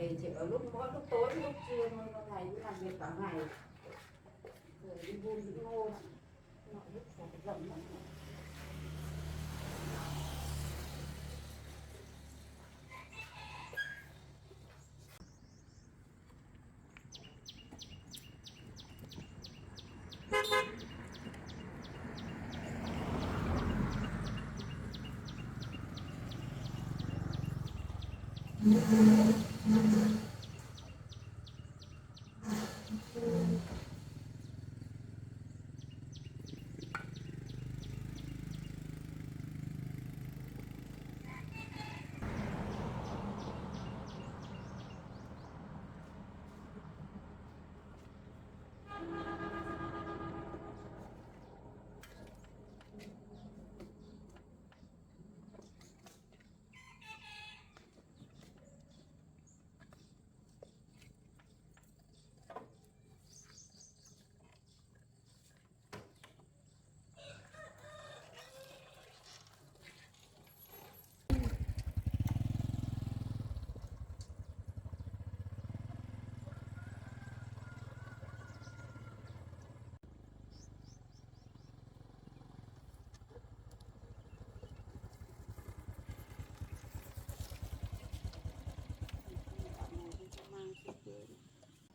về chỉ ở mỗi lúc tối với lúc trưa thôi, con thầy cứ làm việc cả ngày rồi đi buôn đi ngô mọi lúc phải rộng lắm.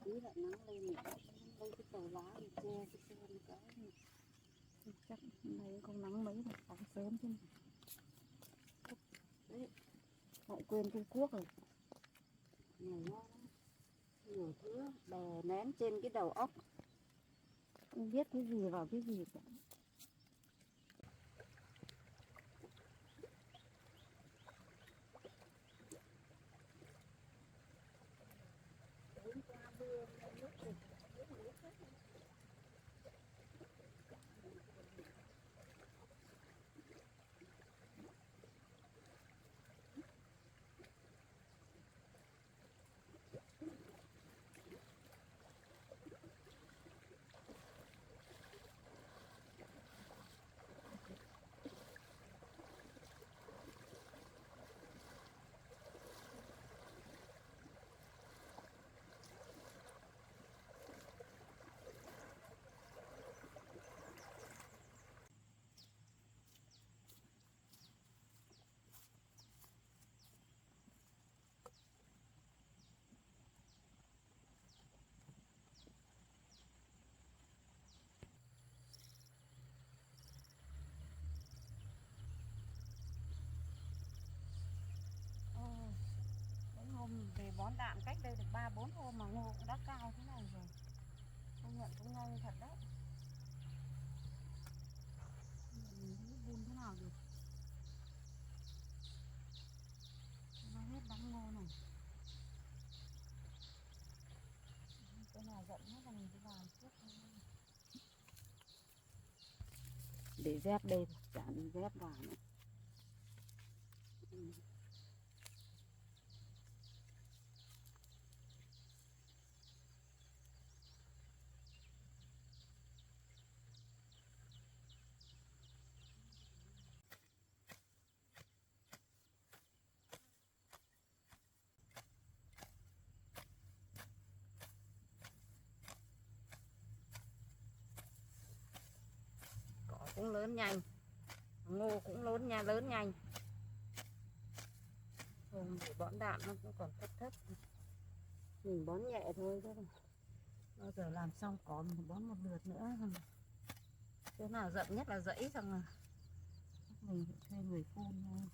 Tí lại nắng lên nữa, đây cái tàu lá thì che cái xe một cái chắc hôm nay không nắng mấy mà sáng sớm chứ. Đấy, lại quên Trung Quốc rồi. Nhiều ngon lắm, nhiều thứ đè nén trên cái đầu óc, không biết cái gì vào cái gì cả. Hôm về bón đạm cách đây được 3-4 hôm mà ngô cũng đã cao thế này rồi, công nhận cũng nhanh thật đấy. Mình thấy vun thế nào được nó hết đắng ngô này, cái nào rộng nhất là mình cứ làm trước để dép đây, chả đi dép vào nữa. Cỏ cũng lớn nhanh, ngô cũng lớn nhanh. Hôm để bón đạm nó cũng còn thấp thấp, mình bón nhẹ thôi chứ bao giờ làm xong cỏ mình bón một lượt nữa. Chỗ nào rậm nhất là rẫy, xong là mình phải thuê người phun thôi.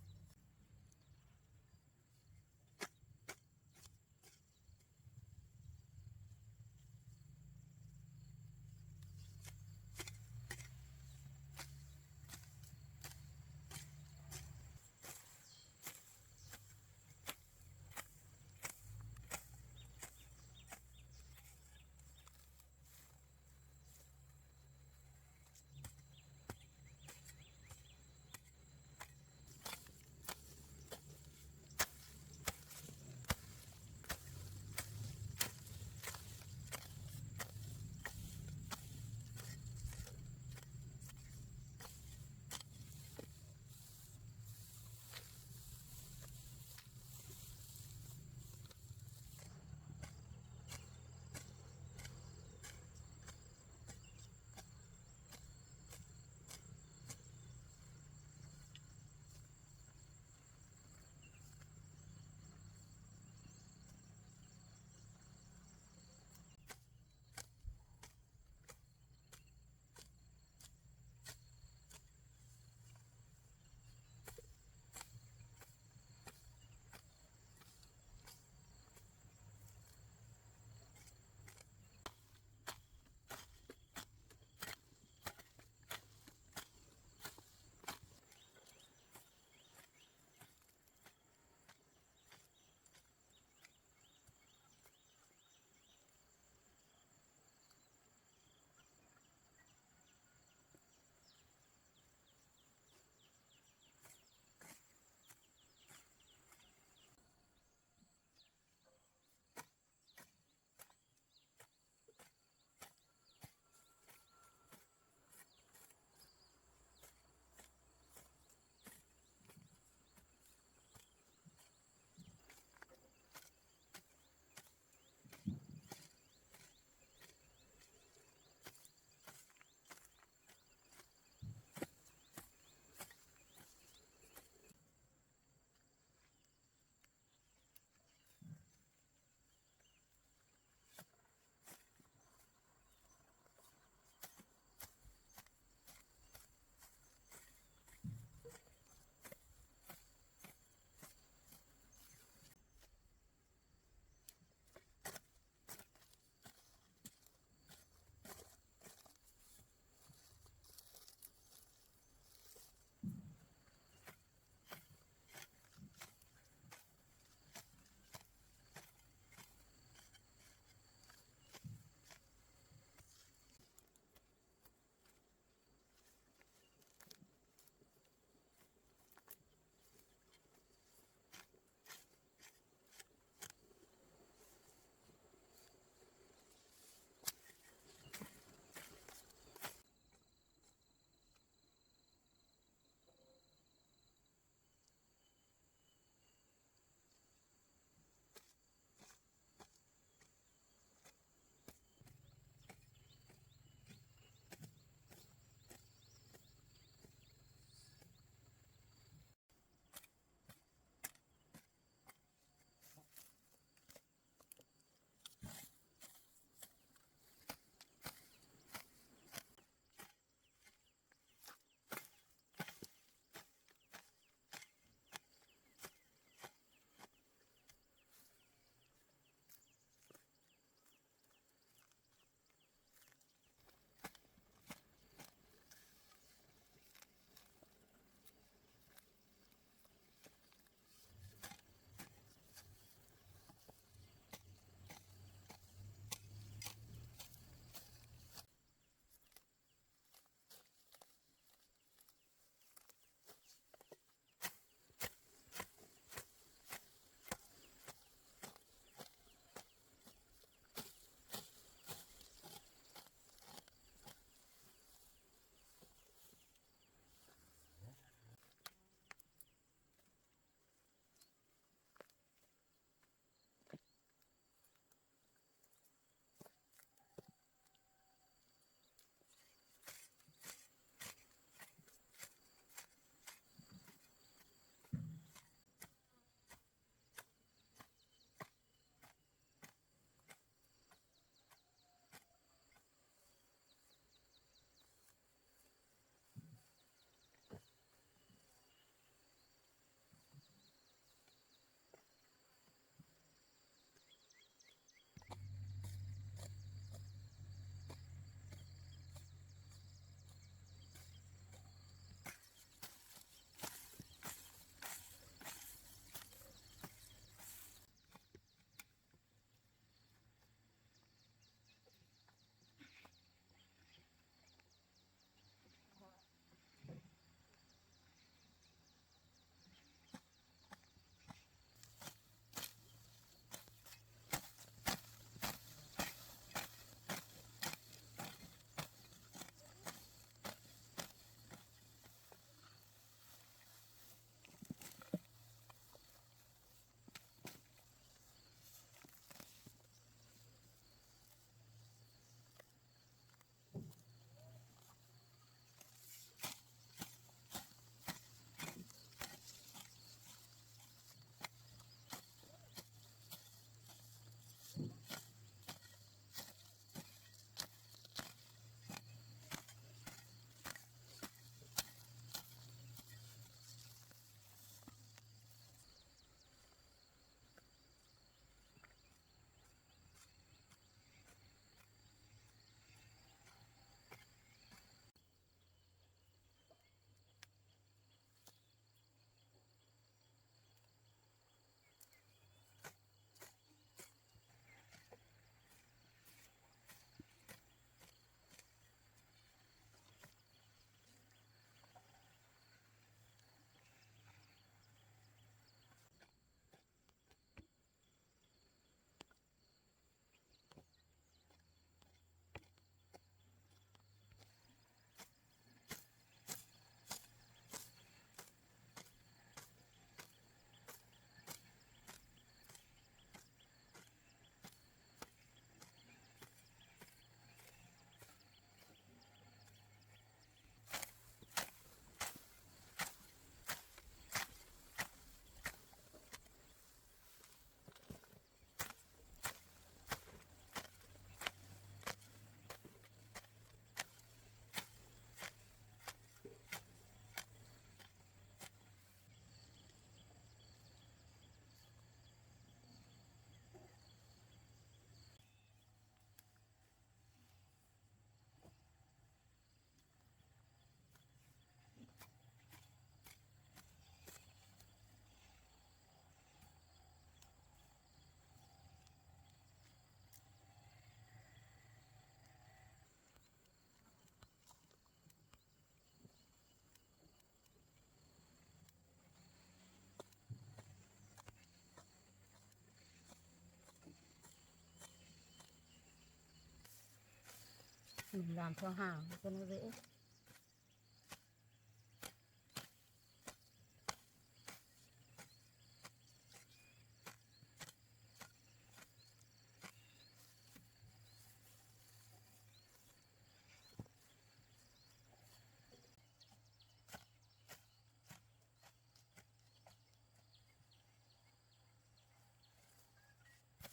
Mình làm theo hàng cho nó dễ.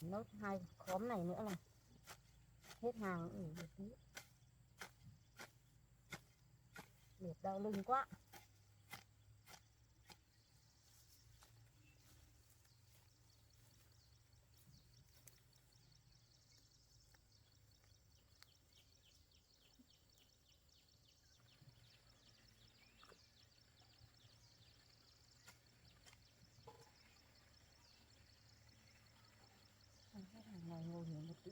Nốt 2 khóm này nữa là hết hàng. Liệt đau lưng quá. Hàng này ngồi nghỉ một tí.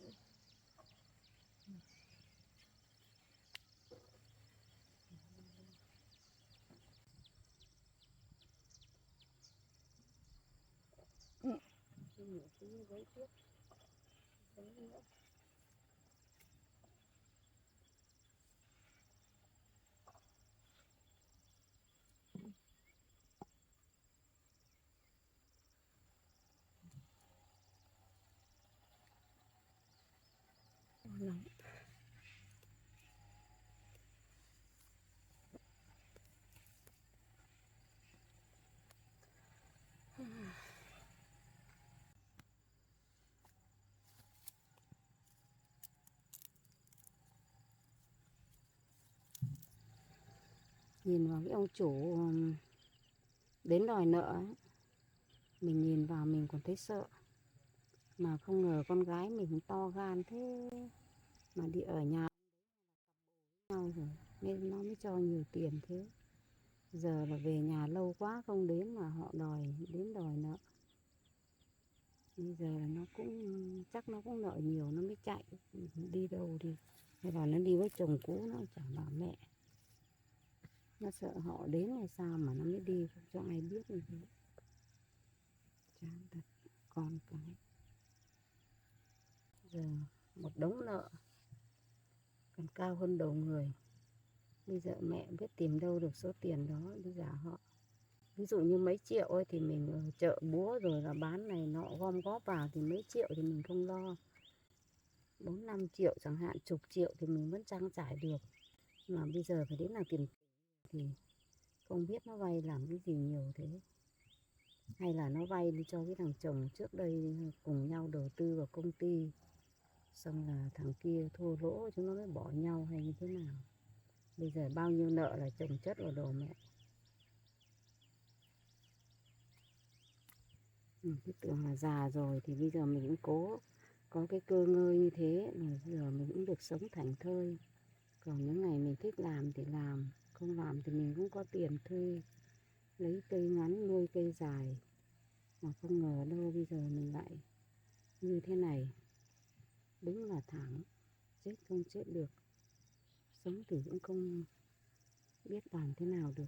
Nghỉ tí giấy tiếp. Giấy nữa. Nóng. Nhìn vào cái ông chủ đến đòi nợ ấy, mình nhìn vào mình còn thấy sợ. Mà không ngờ con gái mình to gan thế mà đi ở nhà nhau rồi nên nó mới cho nhiều tiền thế. Giờ là về nhà lâu quá không đến mà họ đến đòi nợ. Bây giờ là nó cũng chắc nó cũng nợ nhiều nó mới chạy đi đâu đi. Hay là nó đi với chồng cũ nó chẳng bảo mẹ. Nó sợ họ đến hay sao mà nó mới đi không cho ai biết như thế. Chán thật con cái. Giờ một đống nợ còn cao hơn đầu người. Bây giờ mẹ biết tìm đâu được số tiền đó để trả họ. Ví dụ như mấy triệu ấy thì mình ở chợ búa rồi là bán này nọ gom góp vào thì mấy triệu thì mình không lo. 4-5 triệu chẳng hạn, chục triệu thì mình vẫn trang trải được. Mà bây giờ phải đến là tiền thì không biết nó vay làm cái gì nhiều thế. Hay là nó vay đi cho cái thằng chồng trước đây cùng nhau đầu tư vào công ty. Xong là thằng kia thua lỗ chúng nó mới bỏ nhau hay như thế nào. Bây giờ bao nhiêu nợ là chồng chất vào đầu mẹ. Mình cứ tưởng là già rồi thì bây giờ mình cũng cố có cái cơ ngơi như thế mà giờ mình cũng được sống thảnh thơi. Còn những ngày mình thích làm thì làm, không làm thì mình cũng có tiền thuê lấy cây ngắn nuôi cây dài. Mà không ngờ đâu bây giờ mình lại như thế này. Đúng là thẳng, chết không chết được. Sống thì cũng không biết làm thế nào được.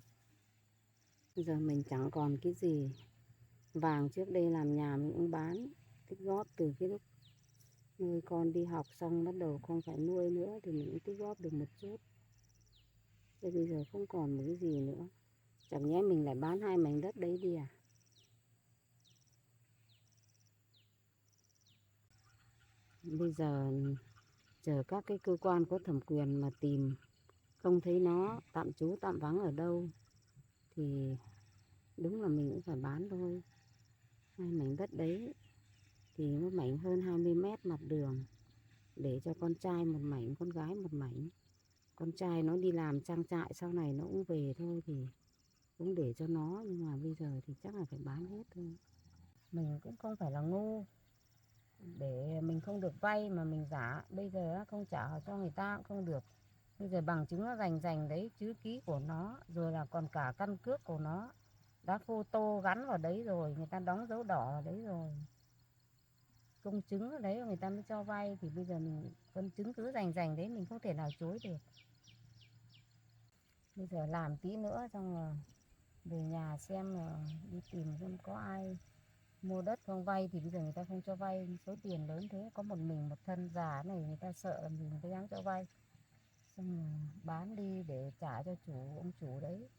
Bây giờ mình chẳng còn cái gì. Vàng trước đây làm nhà mình cũng bán, tích góp từ cái lúc nuôi con đi học xong bắt đầu không phải nuôi nữa thì mình cũng tích góp được một chút. Thế bây giờ không còn một cái gì nữa. Chẳng nhẽ mình lại bán 2 mảnh đất đấy đi à? Bây giờ chờ các cái cơ quan có thẩm quyền mà tìm không thấy nó tạm trú tạm vắng ở đâu thì đúng là mình cũng phải bán thôi. 2 mảnh đất đấy thì nó mảnh hơn 20 mét mặt đường, để cho con trai một mảnh, con gái một mảnh. Con trai nó đi làm trang trại sau này nó cũng về thôi thì cũng để cho nó, nhưng mà bây giờ thì chắc là phải bán hết thôi. Mình cũng không phải là ngu để mình không được vay mà mình giả. Bây giờ không trả cho người ta cũng không được. Bây giờ bằng chứng nó rành đấy, chữ ký của nó rồi là còn cả căn cước của nó đã photo gắn vào đấy rồi, người ta đóng dấu đỏ vào đấy rồi, công chứng ở đấy người ta mới cho vay. Thì bây giờ mình con chứng cứ rành đấy mình không thể nào chối được. Bây giờ làm tí nữa xong rồi về nhà xem là đi tìm xem có ai mua đất không. Vay thì bây giờ người ta không cho vay số tiền lớn thế, có một mình một thân già này người ta sợ làm gì người ta dám cho vay. xong rồi bán đi để trả cho ông chủ đấy.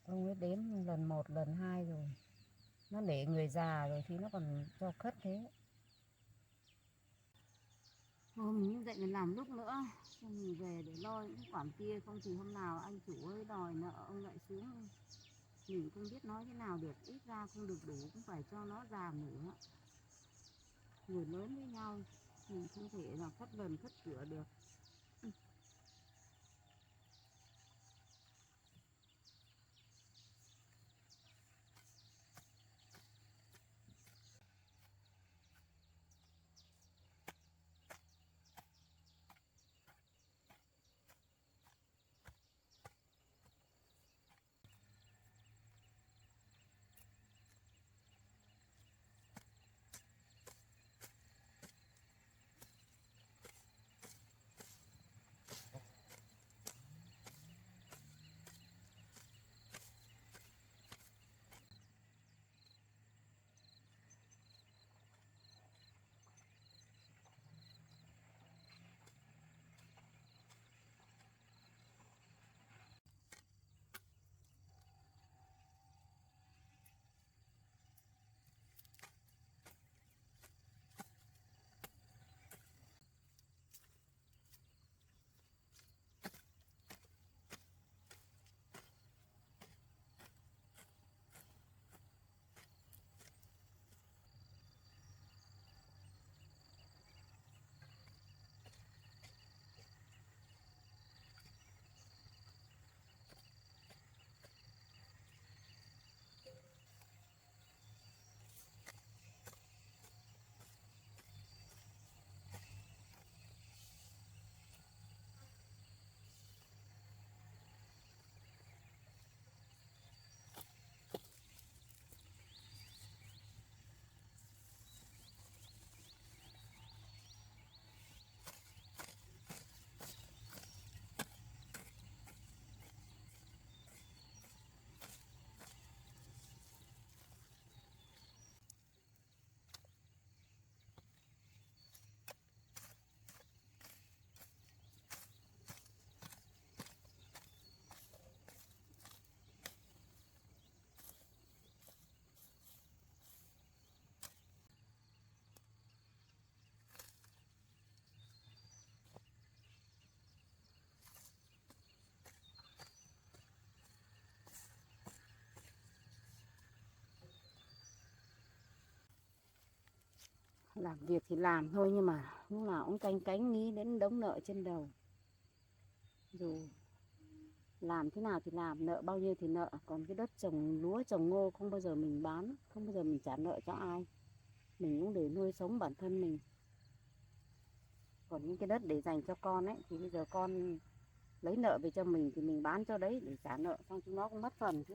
Ông ấy đến lần 1 lần 2 rồi, nó để người già rồi thì nó còn cho khất thế. Thôi mình dậy mình làm lúc nữa, xong mình về để lo những khoản kia, không thì hôm nào anh chủ ơi đòi nợ ông lại xuống, mình không biết nói thế nào được, ít ra không được đủ cũng phải cho nó giảm nữa. Người lớn với nhau mình không thể là phất lần phất cửa được. Làm việc thì làm thôi, nhưng mà lúc nào cũng canh cánh nghĩ đến đống nợ trên đầu. Dù làm thế nào thì làm, nợ bao nhiêu thì nợ, còn cái đất trồng lúa trồng ngô không bao giờ mình bán, không bao giờ mình trả nợ cho ai, mình cũng để nuôi sống bản thân mình. Còn những cái đất để dành cho con ấy thì bây giờ con lấy nợ về cho mình thì mình bán cho đấy để trả nợ, xong chúng nó cũng mất phần chứ.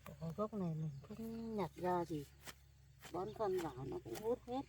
Cái gốc này mình không nhặt ra thì bón phân vào nó cũng hút hết.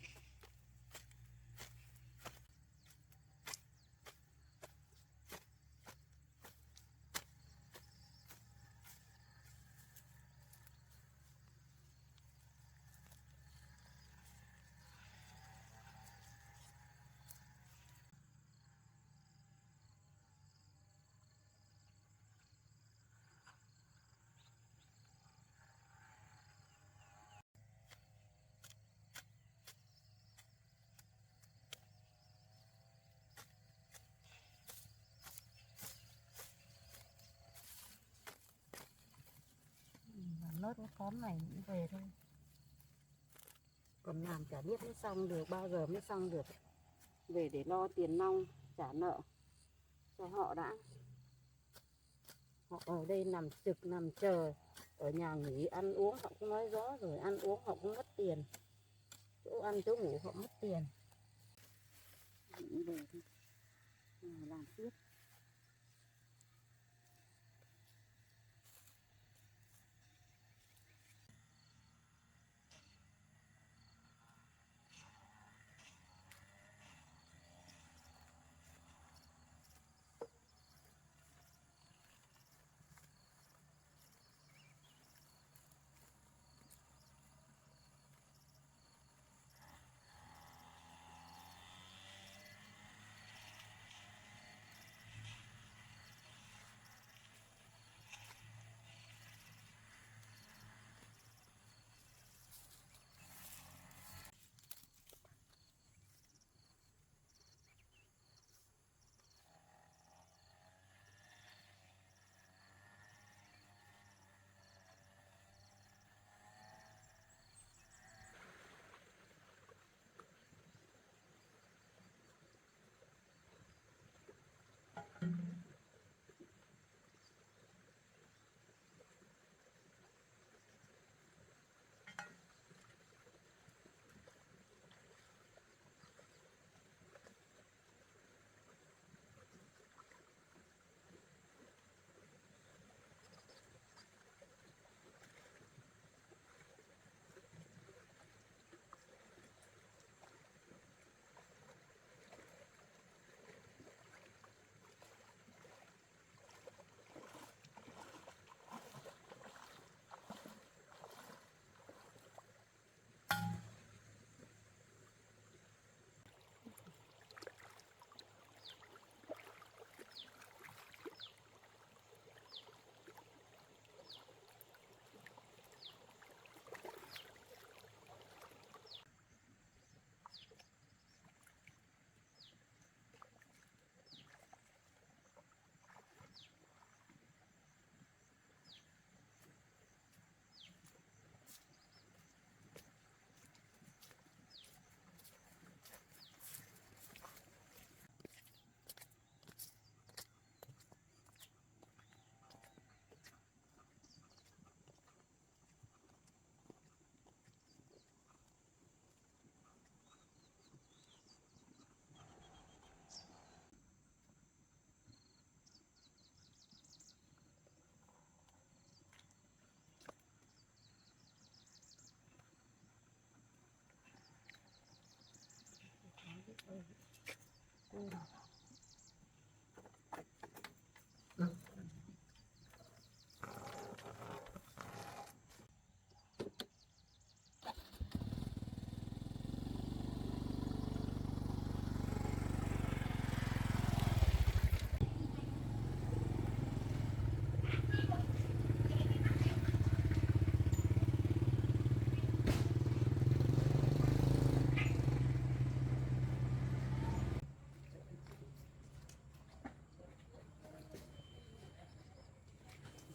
bớt cái khóm này cũng về thôi. Còn làm chả biết mới xong được, bao giờ mới xong được. Về để lo tiền nong trả nợ cho họ đã. Họ ở đây nằm trực nằm chờ, ở nhà nghỉ ăn uống họ cũng nói rõ rồi, ăn uống họ cũng mất tiền, chỗ ăn chỗ ngủ họ mất tiền. Về thôi, làm tiếp.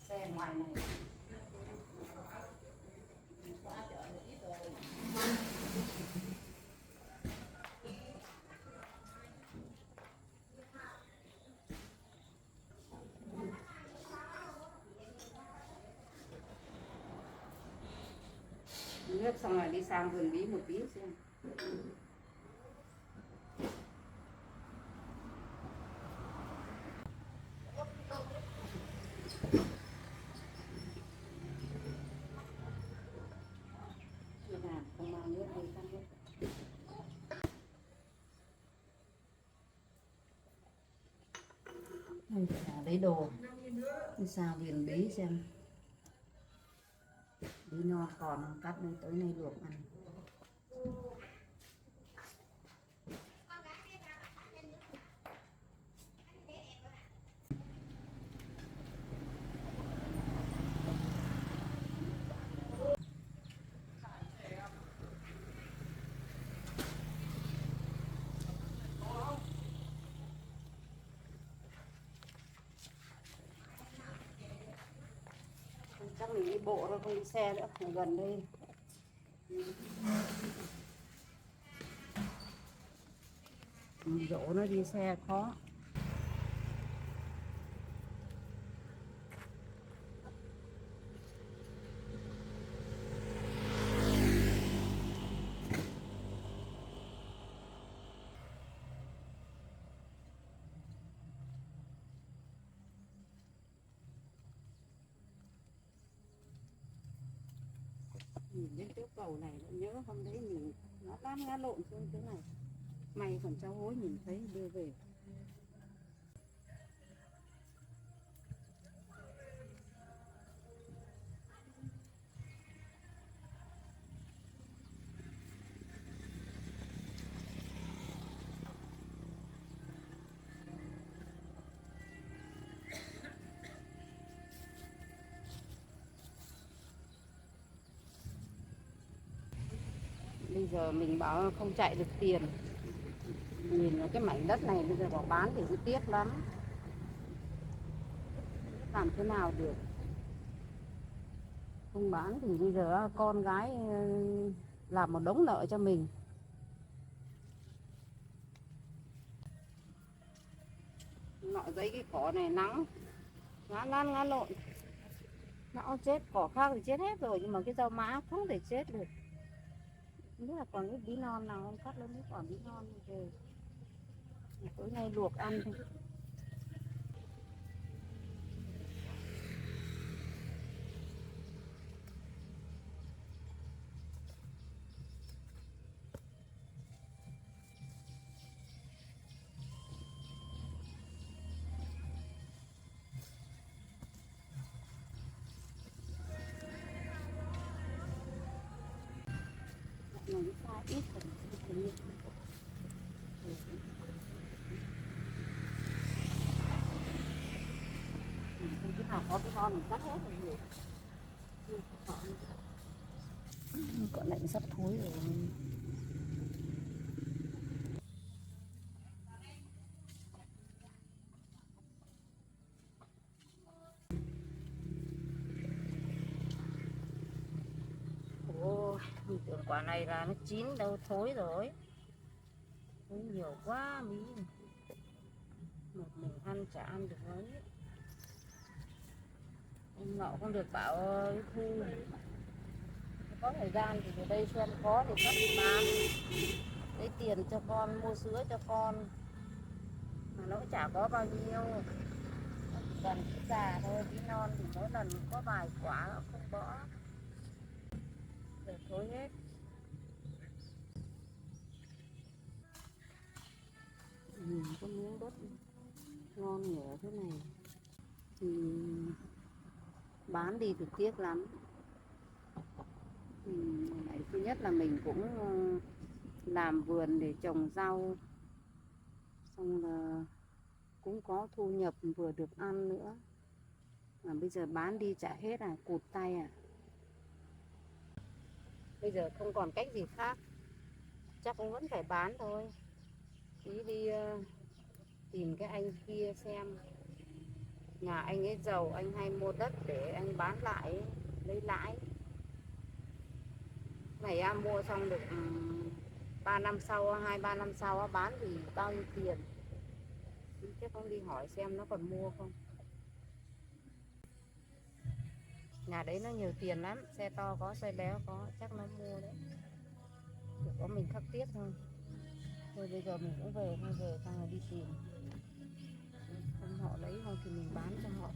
Xe ngoài này nước xong rồi đi sang vườn bí một tí xem. Không mang nước đi sang nước. Mình phải lấy đồ đi sang vườn bí xem. Bí no còn cắt lên tới nay luộc ăn. Chắc chắc mình đi bộ thôi, không đi xe nữa, ở gần đây. Dỗ nó đi xe khó. Nhìn lên chỗ cầu này nhớ hôm đấy mình nó lăn ngã lộn xuống chỗ này, may còn cháu hối nhìn thấy đưa về. Bây giờ mình bảo không chạy được tiền, nhìn cái mảnh đất này bây giờ bảo bán thì cũng tiếc lắm, làm thế nào được. Không bán thì bây giờ con gái làm một đống nợ cho mình. Nọ giấy cái cỏ này nắng ngã lăn ngã lộn, nó chết, cỏ khác thì chết hết rồi nhưng mà cái rau má không thể chết được. Không biết là còn cái bí non nào không, cắt lên cái quả bí non về tối nay luộc ăn thôi. Nó xa ít rồi. Cái nào có cái con mình cắt hết rồi. Cỡ lạnh sắp thối rồi. Ôi, mình tưởng quả này là nó chín đâu, thối rồi. Thối nhiều quá mí. Một mình ăn chả ăn được mấy. Ông nọ không được bảo thu. Có thời gian thì về đây xem có thì cắt đi bán. Lấy tiền cho con, mua sữa cho con. Mà nó cũng chả có bao nhiêu. Cần cái già thôi, tí non thì mỗi lần có vài quả nó không bỏ. Rồi thối hết. Có miếng đất ngon nhở thế này thì bán đi thì tiếc lắm. Thứ nhất là mình cũng làm vườn để trồng rau, xong là cũng có thu nhập vừa được ăn nữa, mà bây giờ bán đi chả hết à, cụt tay à. Bây giờ không còn cách gì khác, chắc cũng vẫn phải bán thôi. Tí đi tìm cái anh kia xem, nhà anh ấy giàu, anh hay mua đất để anh bán lại lấy lãi. Này mua xong được 3 năm sau, 2-3 năm sau bán thì bao nhiêu tiền. Chứ không đi hỏi xem nó còn mua không. Nhà đấy nó nhiều tiền lắm, xe to có, xe bé có, chắc nó mua đấy. Chỉ có mình khắc tiếc thôi. Thôi bây giờ mình cũng về, thôi về xong rồi đi tìm. Không họ lấy không thì mình bán cho họ.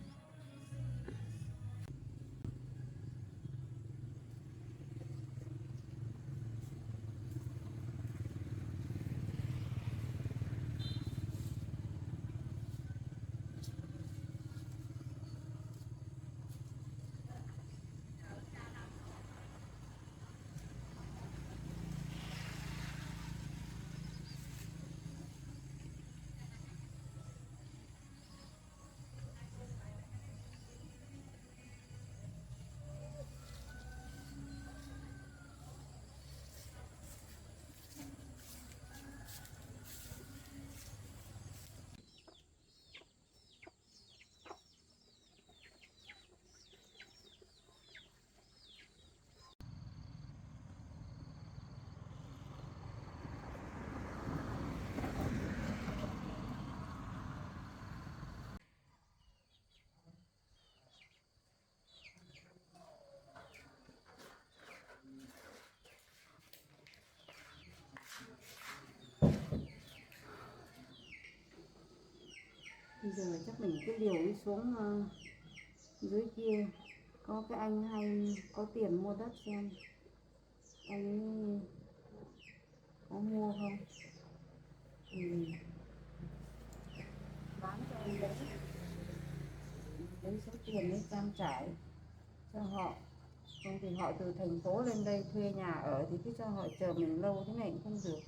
giờ chắc mình cứ liều đi xuống dưới kia có cái anh hay có tiền mua đất xem anh ấy có mua không thì bán cho anh đấy, lấy số tiền ấy trang trải cho họ, không thì họ từ thành phố lên đây thuê nhà ở thì cứ cho họ chờ mình lâu thế này cũng không được.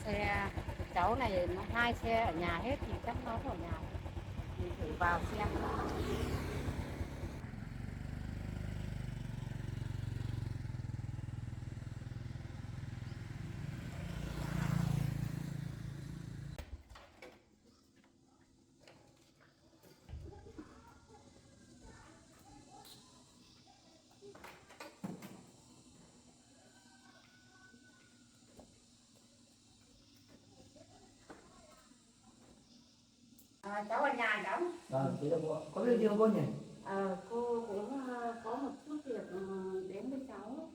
Xe cháu này nó 2 xe ở nhà hết thì chắc nó ở nhà mình thử vào xem. Cháu ở nhà cháu. Thế là có việc gì không cô nhỉ? Cô cũng có một chút việc đến với cháu.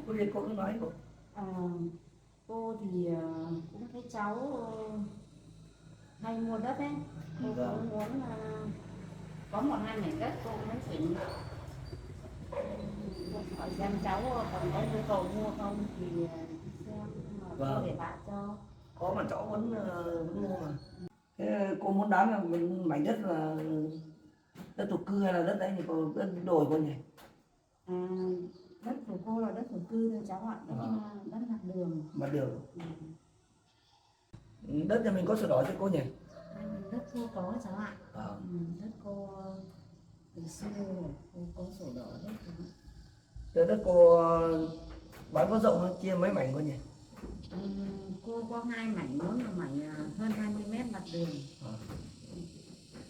Có việc cô cứ nói cô. Cô thì cũng thấy cháu hay mua đất ấy. Cô cũng muốn có 1-2 mảnh đất cô muốn chuyển nhượng. Hỏi xem cháu còn có nhu cầu mua không thì xem cô để lại cho. Có mà cháu vẫn mua mà. Thế cô muốn bán là mảnh đất là đất thổ cư hay là đất đấy thì cô đất đổi cô nhỉ? Đất của cô là đất thổ cư thôi cháu ạ, đất mặt đường. Mặt đường. Đất nhà mình có sổ đỏ cho cô nhỉ? Đất cô có cháu ạ. Đất cô từ xưa rồi, cô có sổ đỏ hết rồi. Thế đất cô bán có rộng không? Chia mấy mảnh cô nhỉ? Cô có 2 mảnh, mỗi một mảnh hơn 20 mét mặt đường.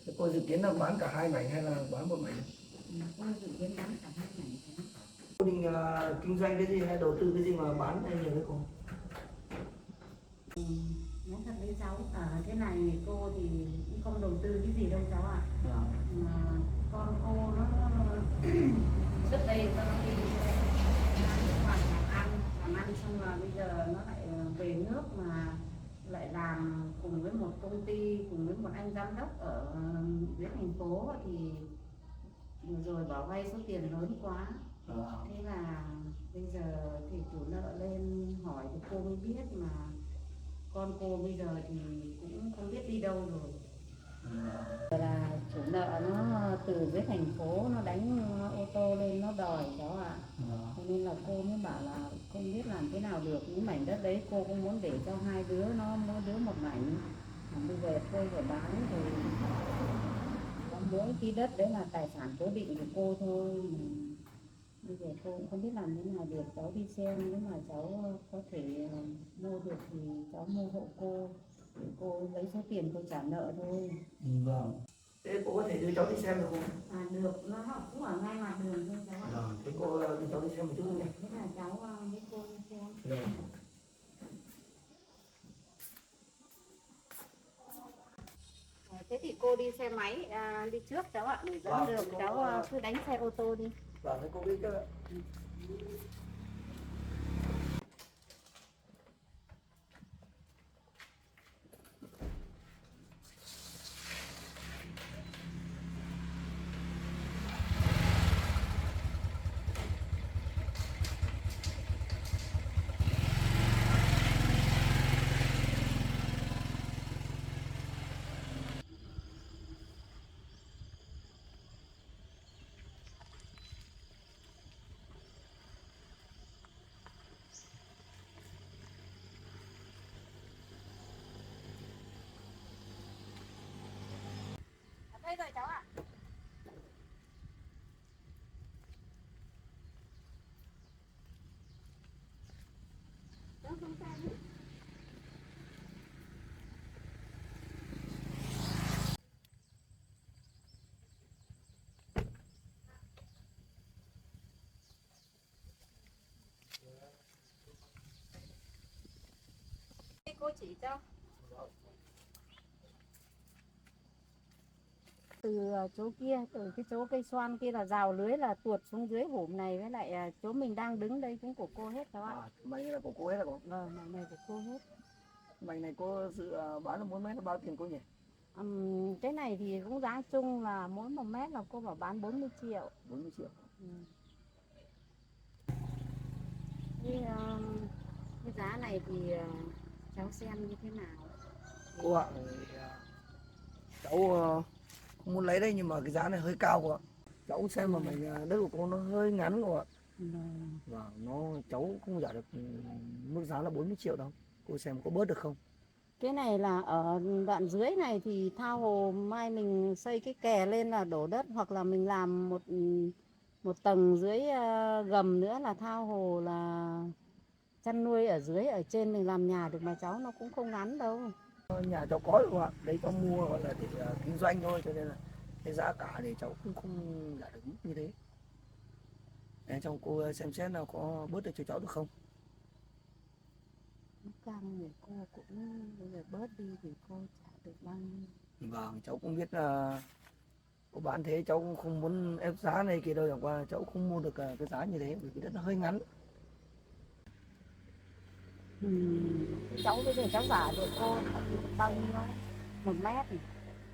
Thế cô dự kiến là bán cả 2 mảnh hay là bán một mảnh? Cô dự kiến bán cả 2 mảnh. Cô định kinh doanh cái gì hay đầu tư cái gì mà bán hay nhiều đấy cô? Nói thật với cháu, ở thế này cô thì cũng không đầu tư cái gì đâu cháu ạ. Con cô nó trước đây nó đi nước ngoài làm ăn xong rồi bây giờ nó lại về nước mà lại làm cùng với một công ty, cùng với một anh giám đốc ở dưới thành phố thì rồi bảo vay số tiền lớn quá. Thế là bây giờ thì chủ nợ lên hỏi thì cô mới biết mà con cô bây giờ thì cũng không biết đi đâu rồi. Là chủ nợ nó từ dưới thành phố nó đánh ô tô lên nó đòi đó ạ. Cho nên là cô mới bảo là không biết làm thế nào được, những mảnh đất đấy cô cũng muốn để cho 2 đứa nó mỗi đứa một mảnh. Bây giờ tôi phải bán thì mỗi cái đất đấy là tài sản cố định của cô thôi. Bây giờ cô cũng không biết làm thế nào được, cháu đi xem nếu mà cháu có thể mua được thì cháu mua hộ cô, để cô lấy số tiền cô trả nợ thôi. Vâng. Thế cô có thể đưa cháu đi xem được không? À được, nó học cũng ở ngay mặt đường thôi cháu ạ. Vâng, thế cô đưa cháu đi xem một chút nhé. Thế là cháu với cô đi xem. Vâng. Thế thì cô đi xe máy đi trước cháu ạ, để dẫn đường cháu cứ đánh xe ô tô đi. Vâng, thế cô đi trước ạ. Đây rồi cháu ạ. Cháu không sao nữa. Cô chỉ cho. Từ chỗ kia, từ cái chỗ cây xoan kia là rào lưới là tuột xuống dưới hổm này, với lại chỗ mình đang đứng đây cũng của cô hết cháu ạ. Mày là của cô hết là cô? Vâng, mảnh này của cô hết. Mày này cô dự bán là mỗi mét là bao tiền cô nhỉ? Cái này thì cũng giá chung là mỗi 1 mét là cô bảo bán 40 triệu. 40 triệu. Ừ. Cái giá này thì cháu xem như thế nào? Cô ạ, cháu không muốn lấy đây nhưng mà cái giá này hơi cao cô ạ. Cháu xem mà mảnh đất của cô nó hơi ngắn cô ạ. Và cháu không trả được mức giá là 40 triệu đâu. Cô xem có bớt được không? Cái này là ở đoạn dưới này thì tha hồ mai mình xây cái kè lên là đổ đất, hoặc là mình làm một tầng dưới gầm nữa là tha hồ là chăn nuôi ở dưới, ở trên mình làm nhà được mà cháu, nó cũng không ngắn đâu. Nhà cháu có được ạ, đấy cháu mua gọi là để kinh doanh thôi, cho nên là cái giá cả thì cháu cũng không trả được mức như thế. Để trong cô xem xét nào có bớt được cho cháu được không? Nó căng thì cô cũng bây giờ bớt đi thì cô trả được bao nhiêu. Vâng, cháu cũng biết là cô bán thế, cháu cũng không muốn ép giá này kia đâu, chẳng qua cháu không mua được cái giá như thế vì cái đất nó hơi ngắn. Cháu bây giờ cháu giả được cô bao nhiêu 1 mét này?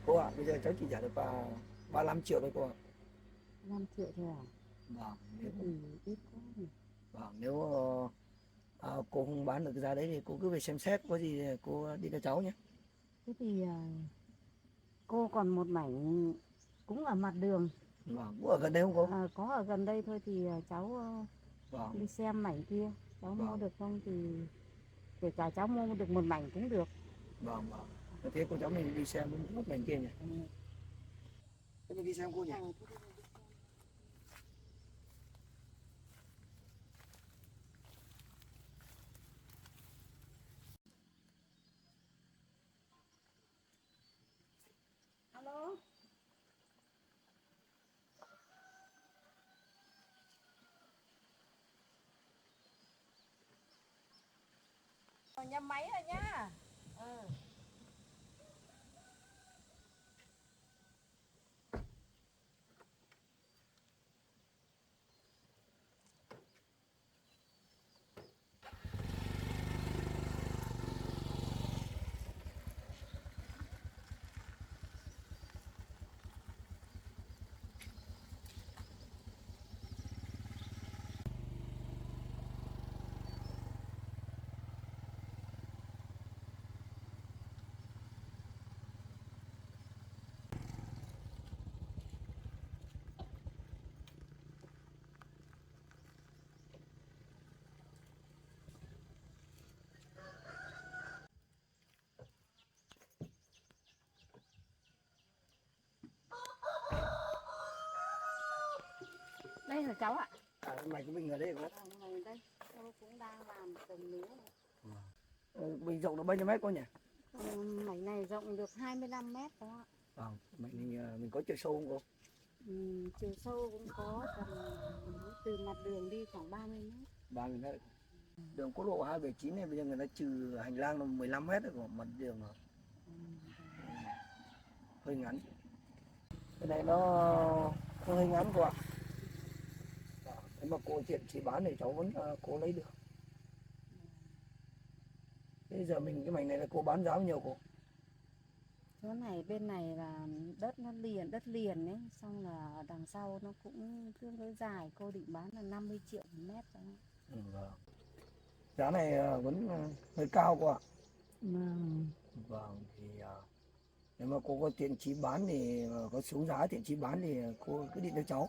Cô ạ, bây giờ cháu chỉ trả được 35 triệu thôi cô ạ. 5 triệu thôi à? Vâng, nếu, Ít quá nhỉ. vâng, nếu cô không bán được cái giá đấy thì cô cứ về xem xét, có gì thì cô đi cho cháu nhé. Thế thì cô còn một mảnh cũng ở mặt đường. Vâng, có ở gần đây không cô? Có ở gần đây thôi thì cháu Vâng, đi xem mảnh kia. Cháu mua vâng, được không thì kể cả cháu mua được một mảnh cũng được. vâng, vâng. Thế cô cháu mình đi xem một ngành kia nhỉ? Thế mình đi xem cô nhỉ? Alo. Nhầm máy rồi nhá. Đây là cháu ạ. Mày của mình ở đây có. Này đây, cháu cũng đang làm tầng nữa. Bình rộng được bao nhiêu mét cô nhỉ? Mảnh này rộng được 25 mét đó ạ. Vâng, mình có chiều sâu không cô? Chiều sâu cũng có tầm từ mặt đường đi khoảng 30 mét. 30 mét. Đường quốc lộ 279 này bây giờ người ta trừ hành lang là 15 mét của mặt đường rồi. Hơi ngắn. Cái này nó hơi ngắn cô ạ. Nếu mà cô tiện chỉ bán thì cháu vẫn cô lấy được. Bây giờ mình cái mảnh này là cô bán giá bao nhiêu cô? Chỗ này bên này là đất đất liền ấy, xong là đằng sau nó cũng tương đối dài, cô định bán là 50 triệu một mét cho nó. Vâng. Giá này vẫn hơi cao cô ạ. Vâng, thì nếu mà cô có tiền chí bán thì có xuống giá tiền chí bán thì cô cứ định cho cháu.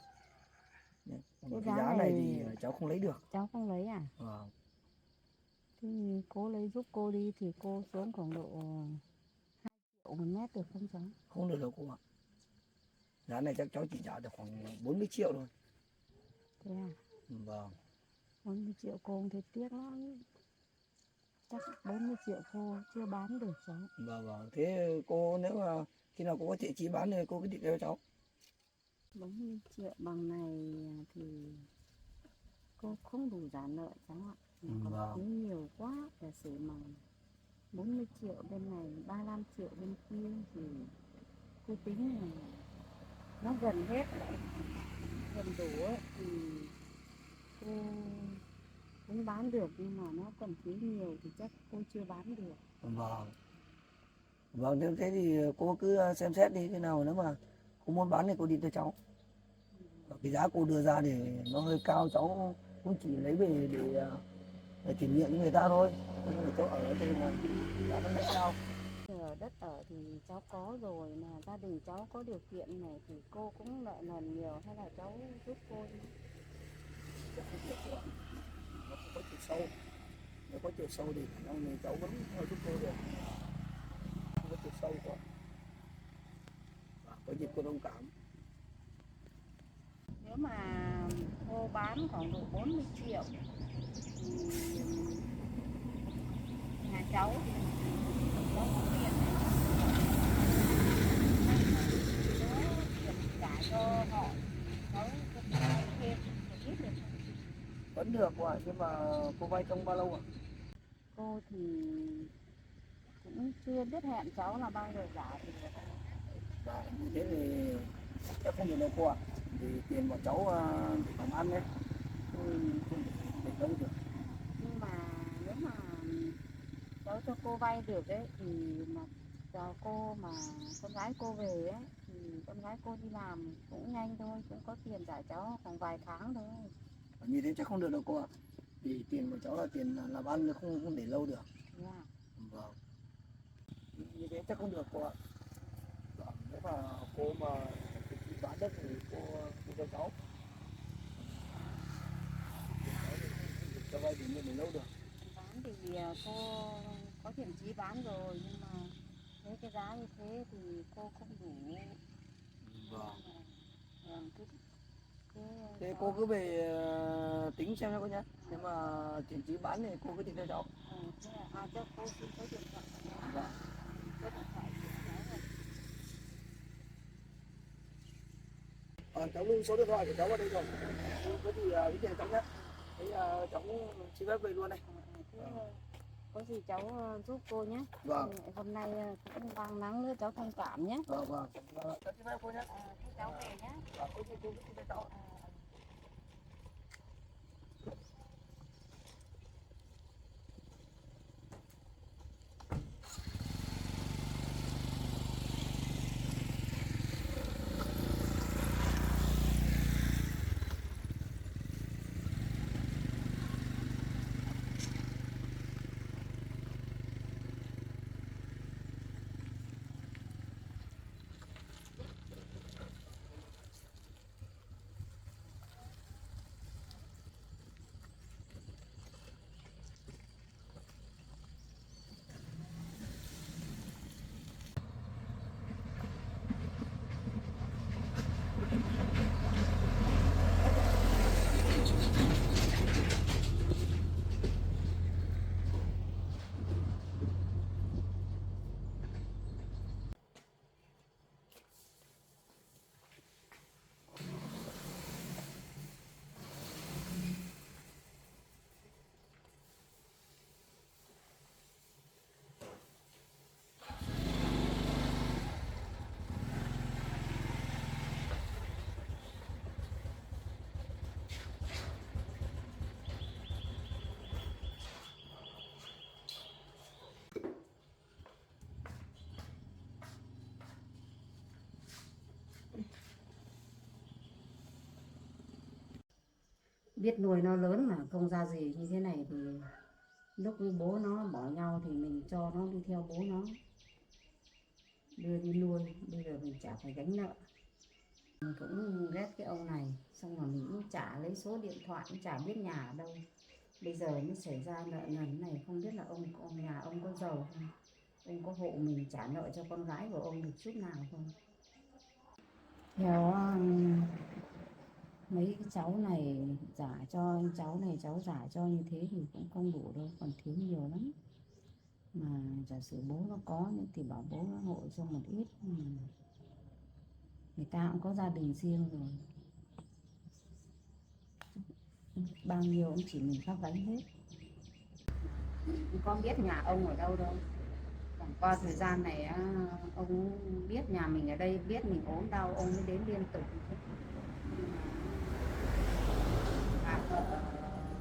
Cái giá này thì cháu không lấy được. Cháu không lấy à? Vâng. Thì cô lấy giúp cô đi thì cô xuống khoảng độ 2 triệu một mét được không cháu? Không được đâu cô ạ. Giá này chắc cháu chỉ trả được khoảng 40 triệu thôi. Thế à? Vâng. 40 triệu cô không thấy tiếc lắm. Chắc 40 triệu cô chưa bán được cháu. Vâng. Thế cô nếu mà khi nào cô có thể chí bán thì cô cứ định cho cháu. 40 triệu bằng này thì cô không đủ trả nợ cháu ạ. Còn nhiều quá giả sử mà 40 triệu bên này, 35 triệu bên kia thì cô tính là nó gần hết lại, gần đủ ấy, thì cô cũng bán được, nhưng mà nó còn thiếu nhiều thì chắc cô chưa bán được. Vâng, thế thì cô cứ xem xét đi, thế nào nếu mà cô muốn bán thì cô đi cho cháu. Cái giá cô đưa ra thì nó hơi cao, cháu cũng chỉ lấy về để kỷ niệm với người ta thôi. Nhưng mà cháu ở thì là giá nó hơi cao. Ở đất ở thì cháu có rồi, mà gia đình cháu có điều kiện này thì cô cũng nợ nần nhiều, hay là cháu giúp cô đi. Nó không có chiều sâu, nếu có chiều sâu thì khả năng này cháu vẫn giúp cô được. Không có chiều sâu quá. Và có dịp cô thông cảm. Nếu mà cô bán khoảng độ 40 triệu thì nhà cháu thì cháu có tiền trả cho họ, cháu cũng vay thêm một ít được không? Vẫn được quá, nhưng mà cô vay trong bao lâu ạ? Cô thì cũng chưa biết hẹn cháu là bao giờ trả thì được. Như thế thì chắc không được đâu cô ạ. Vì tiền của cháu để làm ăn đấy, không để đâu được. Nhưng mà nếu mà cháu cho cô vay được ấy thì mà cho cô mà con gái cô về ấy thì con gái cô đi làm cũng nhanh thôi, cũng có tiền trả cháu khoảng vài tháng thôi. Như thế chắc không được đâu cô ạ. Vì tiền của cháu là tiền làm ăn, không để lâu được. Yeah. Vâng. Như thế chắc không được cô ạ. Vâng. Nếu mà cô mà bán đất thì cô đi cho cháu. Cho vay thì để lâu được. Bán thì cô có thiện chí bán rồi, nhưng mà với cái giá như thế thì cô không đủ. Vâng. Thế Thế cô cứ về tính xem cho cô nhé. Nếu mà tiền chí bán thì cô cứ tính cho cháu. cho cô xin số điện thoại. Vâng. Số điện thoại của cháu rồi. Cháu lưu số điện thoại của cháu vào đây rồi. Có gì ý tiền cháu nhé. Thế cháu xin phép về luôn này. Có gì cháu giúp cô nhé. Vâng. Hôm nay cũng vàng nắng nữa, cháu thông cảm nhé. Vâng. Cháu xin phép cô nhé. Thế cháu về nhé. Có gì cô cứ cho cháu. biết nuôi nó lớn mà không ra gì như thế này thì lúc với bố nó bỏ nhau thì mình cho nó đi theo bố nó đưa đi nuôi, bây giờ mình chả phải gánh nợ. Mình cũng ghét cái ông này, xong rồi mình cũng chả lấy số điện thoại, cũng chả biết nhà ở đâu. Bây giờ mới xảy ra nợ nần này, không biết là ông nhà ông có giàu không, ông có hộ mình trả nợ cho con gái của ông được chút nào không. Theo mấy cái cháu này giả cho cháu này, cháu giả cho như thế thì cũng không đủ đâu, còn thiếu nhiều lắm. Mà giả sử bố nó có thì bảo bố nó hộ cho một ít. Người ta cũng có gia đình riêng rồi, bao nhiêu cũng chỉ mình phát gánh hết. Không có biết nhà ông ở đâu đâu, chẳng qua thời gian này ông biết nhà mình ở đây, biết mình ốm đau ông mới đến liên tục. Bà vợ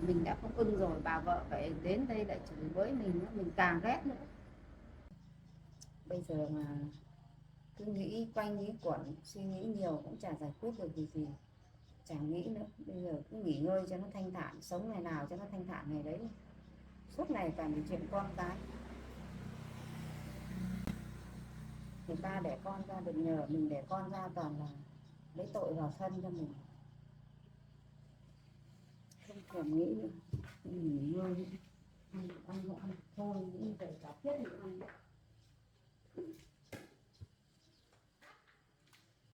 mình đã không ưng rồi, bà vợ phải đến đây lại chửi với mình càng ghét nữa. Bây giờ mà cứ nghĩ quanh nghĩ quẩn, suy nghĩ nhiều cũng chả giải quyết được gì, chẳng nghĩ nữa. Bây giờ cứ nghỉ ngơi cho nó thanh thản, sống ngày nào cho nó thanh thản ngày đấy, suốt ngày toàn bị chuyện con cái. Người ta đẻ con ra được nhờ, mình đẻ con ra toàn là lấy tội vào thân cho mình. Không thèm nghĩ nữa, nghỉ ngơi, ăn thôi, nghĩ về cả thiết bị ăn.